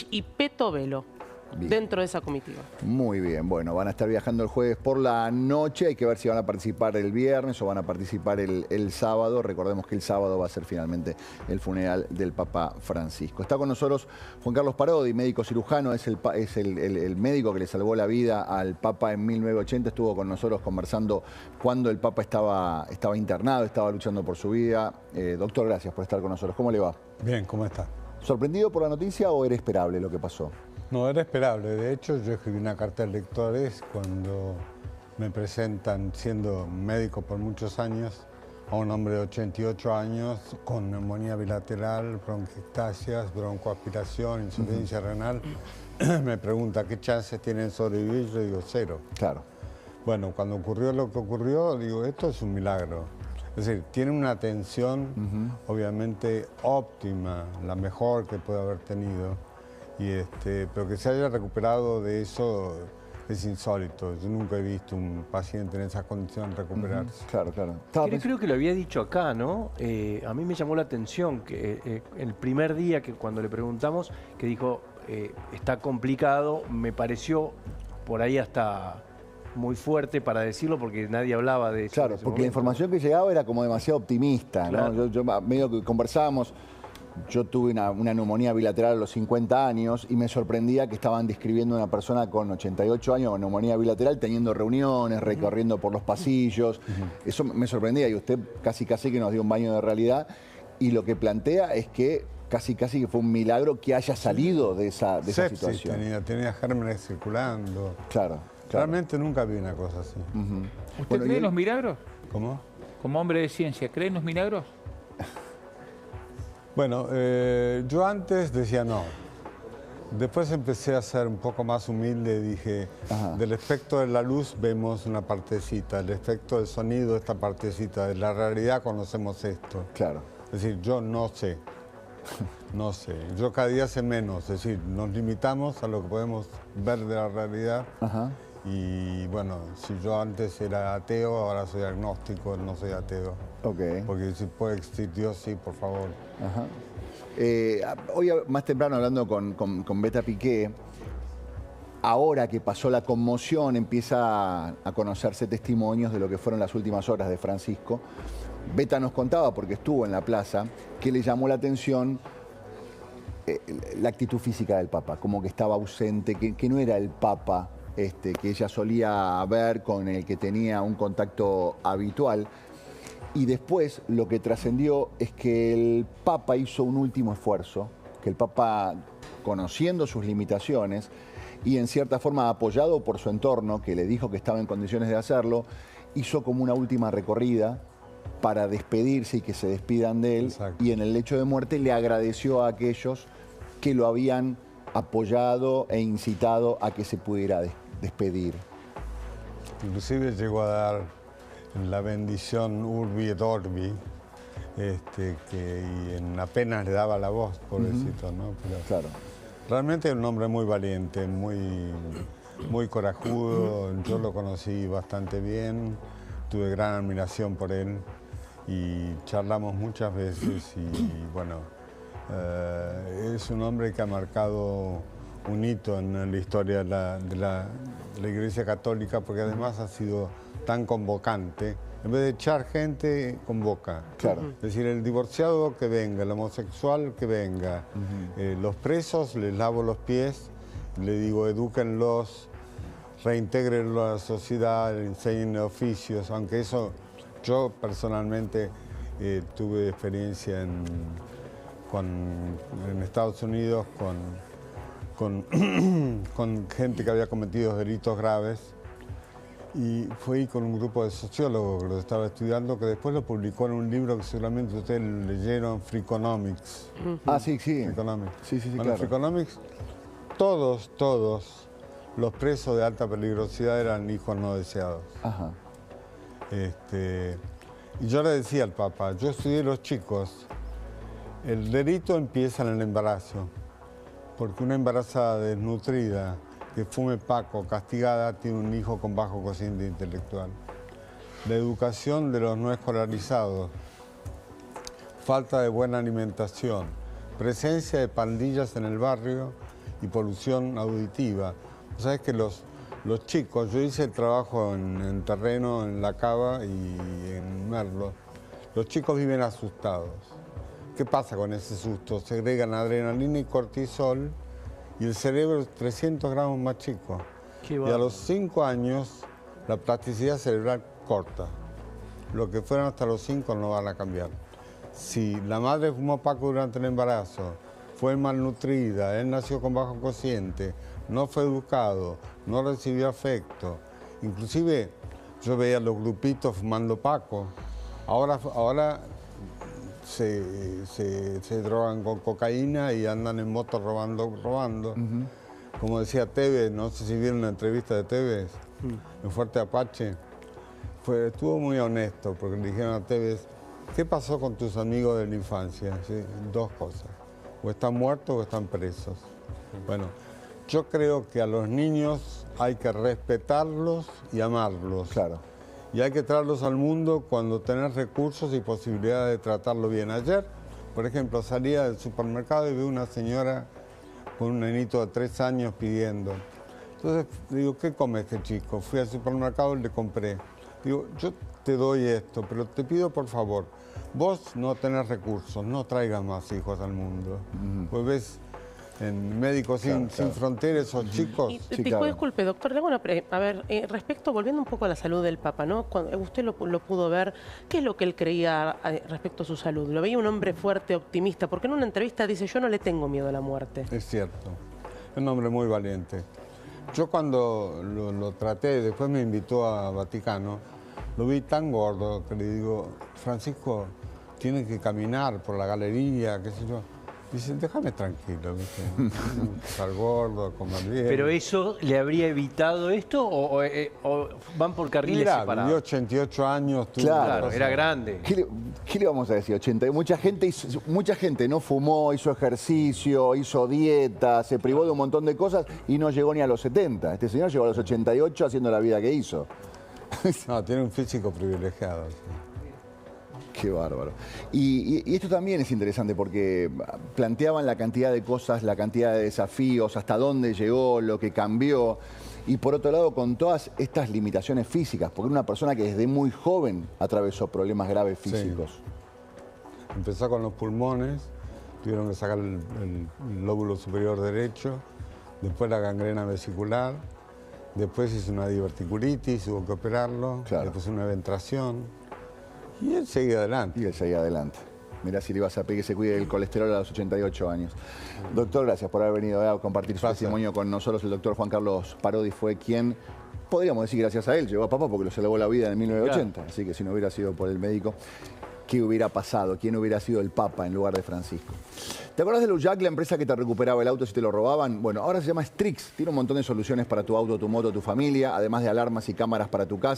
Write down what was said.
y Peto Velo. Bien. Dentro de esa comitiva. Muy bien, bueno, van a estar viajando el jueves por la noche, hay que ver si van a participar el viernes o van a participar el sábado. Recordemos que el sábado va a ser finalmente el funeral del Papa Francisco. Está con nosotros Juan Carlos Parodi, médico cirujano, es el médico que le salvó la vida al Papa en 1980, estuvo con nosotros conversando cuando el Papa estaba internado, estaba luchando por su vida. Doctor, gracias por estar con nosotros. ¿Cómo le va? Bien, ¿cómo está? ¿Sorprendido por la noticia o era esperable lo que pasó? No, era esperable. De hecho, yo escribí una carta de lectores cuando me presentan, siendo médico por muchos años, a un hombre de 88 años con neumonía bilateral, bronquiectasias, broncoaspiración, insuficiencia renal. Me pregunta qué chances tienen de sobrevivir. Yo digo 0. Claro. Bueno, cuando ocurrió lo que ocurrió, digo, esto es un milagro. Es decir, tiene una atención obviamente óptima, la mejor que puede haber tenido. Pero que se haya recuperado de eso es insólito. Yo nunca he visto un paciente en esa condición recuperarse. Claro, claro. Creo que lo había dicho acá, ¿no? A mí me llamó la atención que el primer día que cuando le preguntamos, que dijo, está complicado, me pareció por ahí hasta muy fuerte para decirlo porque nadie hablaba de eso. Claro, porque la información que llegaba era como demasiado optimista, Claro. ¿no? Yo medio que conversábamos. Yo tuve una neumonía bilateral a los 50 años y me sorprendía que estaban describiendo a una persona con 88 años con neumonía bilateral, teniendo reuniones, recorriendo por los pasillos. Eso me sorprendía y usted casi que nos dio un baño de realidad. Y lo que plantea es que casi que fue un milagro que haya salido de esa situación. Tenía gérmenes circulando. Claro. Realmente nunca vi una cosa así. ¿Usted cree en los milagros? ¿Cómo? Como hombre de ciencia, ¿cree en los milagros? Bueno, yo antes decía no. Después empecé a ser un poco más humilde. Dije, del efecto de la luz vemos una partecita, del efecto del sonido esta partecita, de la realidad conocemos esto. Claro. Es decir, yo no sé. No sé. Yo cada día sé menos. Es decir, nos limitamos a lo que podemos ver de la realidad. Y bueno, si yo antes era ateo, ahora soy agnóstico, no soy ateo. Ok. Porque si puede existir Dios, sí, por favor. Hoy más temprano hablando con Beta Piqué, ahora que pasó la conmoción, empieza a conocerse testimonios de lo que fueron las últimas horas de Francisco. Beta nos contaba, porque estuvo en la plaza, que le llamó la atención la actitud física del Papa, como que estaba ausente, que no era el Papa que ella solía ver, con el que tenía un contacto habitual. Y después lo que trascendió es que el Papa hizo un último esfuerzo, que el Papa, conociendo sus limitaciones y en cierta forma apoyado por su entorno, que le dijo que estaba en condiciones de hacerlo, hizo como una última recorrida para despedirse y que se despidan de él. Exacto. Y en el lecho de muerte le agradeció a aquellos que lo habían apoyado e incitado a que se pudiera despedir. Inclusive llegó a dar la bendición Urbi et Orbi, y apenas le daba la voz, pobrecito, ¿no? Pero Claro. realmente es un hombre muy valiente, muy corajudo. Yo lo conocí bastante bien, tuve gran admiración por él y charlamos muchas veces y bueno, es un hombre que ha marcado un hito en la historia de la Iglesia Católica, porque además ha sido tan convocante. En vez de echar gente, convoca. Claro. Es decir, el divorciado que venga, el homosexual que venga, los presos les lavo los pies, le digo, edúquenlos, reintegrenlos a la sociedad, enseñen oficios, aunque eso yo personalmente tuve experiencia en Estados Unidos con gente que había cometido delitos graves. Y fui con un grupo de sociólogos que lo estaba estudiando, que después lo publicó en un libro que seguramente ustedes leyeron, Freakonomics. Sí. Freakonomics. Sí, Bueno, claro. Freakonomics, todos los presos de alta peligrosidad eran hijos no deseados. Y yo le decía al Papa, yo estudié los chicos, el delito empieza en el embarazo, porque una embarazada desnutrida que fume paco, castigada, tiene un hijo con bajo cociente intelectual. La educación de los no escolarizados, falta de buena alimentación, presencia de pandillas en el barrio y polución auditiva. Sabes que los chicos, yo hice el trabajo en terreno, en La Cava y en Merlo, los chicos viven asustados. ¿Qué pasa con ese susto? Segregan adrenalina y cortisol y el cerebro es 300 gramos más chico. Y a los 5 años la plasticidad cerebral corta. Lo que fueron hasta los 5 no van a cambiar. Si la madre fumó paco durante el embarazo, fue malnutrida, él nació con bajo cociente, no fue educado, no recibió afecto. Inclusive yo veía los grupitos fumando paco. Ahora se drogan con cocaína y andan en moto robando. Como decía Tevez, no sé si vieron una entrevista de Tevez en Fuerte Apache, estuvo muy honesto porque le dijeron a Tevez, ¿qué pasó con tus amigos de la infancia? ¿Sí? Dos cosas, o están muertos o están presos. Bueno, yo creo que a los niños hay que respetarlos y amarlos. Claro. Y hay que traerlos al mundo cuando tenés recursos y posibilidad de tratarlo bien. Ayer, por ejemplo, salía del supermercado y vi una señora con un nenito de 3 años pidiendo. Entonces digo, ¿qué come este chico? Fui al supermercado y le compré. Digo, yo te doy esto, pero te pido por favor, vos no tenés recursos, no traigas más hijos al mundo. Pues ves, en Médicos Sin Fronteras, esos chicos... Disculpe, doctor, le hago una a ver, respecto, volviendo un poco a la salud del Papa, ¿no? Cuando usted lo pudo ver, ¿qué es lo que él creía respecto a su salud? ¿Lo veía un hombre fuerte, optimista? Porque en una entrevista dice, yo no le tengo miedo a la muerte. Es cierto, es un hombre muy valiente. Yo cuando lo traté, después me invitó a Vaticano, lo vi tan gordo que le digo, Francisco, tiene que caminar por la galería, qué sé yo. Dice, déjame tranquilo, ¿viste? Estar gordo, comer bien. ¿Pero eso le habría evitado esto o van por carriles separados? Vivió 88 años. Claro, era grande. ¿Qué le vamos a decir? 80. Mucha gente no fumó, hizo ejercicio, hizo dieta, se privó de un montón de cosas y no llegó ni a los 70. Este señor llegó a los 88 haciendo la vida que hizo. No, tiene un físico privilegiado. Sí. Qué bárbaro. Y esto también es interesante porque planteaban la cantidad de cosas, la cantidad de desafíos, hasta dónde llegó, lo que cambió. Y por otro lado, con todas estas limitaciones físicas, porque era una persona que desde muy joven atravesó problemas graves físicos. Sí. Empezó con los pulmones, tuvieron que sacar el lóbulo superior derecho, después la gangrena vesicular, después hizo una diverticulitis, hubo que operarlo, después una ventración. Y él seguía adelante. Y él seguía adelante. Mirá si le ibas a pedir que se cuide el colesterol a los 88 años. Doctor, gracias por haber venido a compartir su testimonio con nosotros. El doctor Juan Carlos Parodi fue quien, podríamos decir gracias a él, llegó a Papa porque lo salvó la vida en 1980. Claro. Así que si no hubiera sido por el médico, ¿qué hubiera pasado? ¿Quién hubiera sido el Papa en lugar de Francisco? ¿Te acuerdas de Lujac, la empresa que te recuperaba el auto si te lo robaban? Bueno, ahora se llama Strix. Tiene un montón de soluciones para tu auto, tu moto, tu familia, además de alarmas y cámaras para tu casa.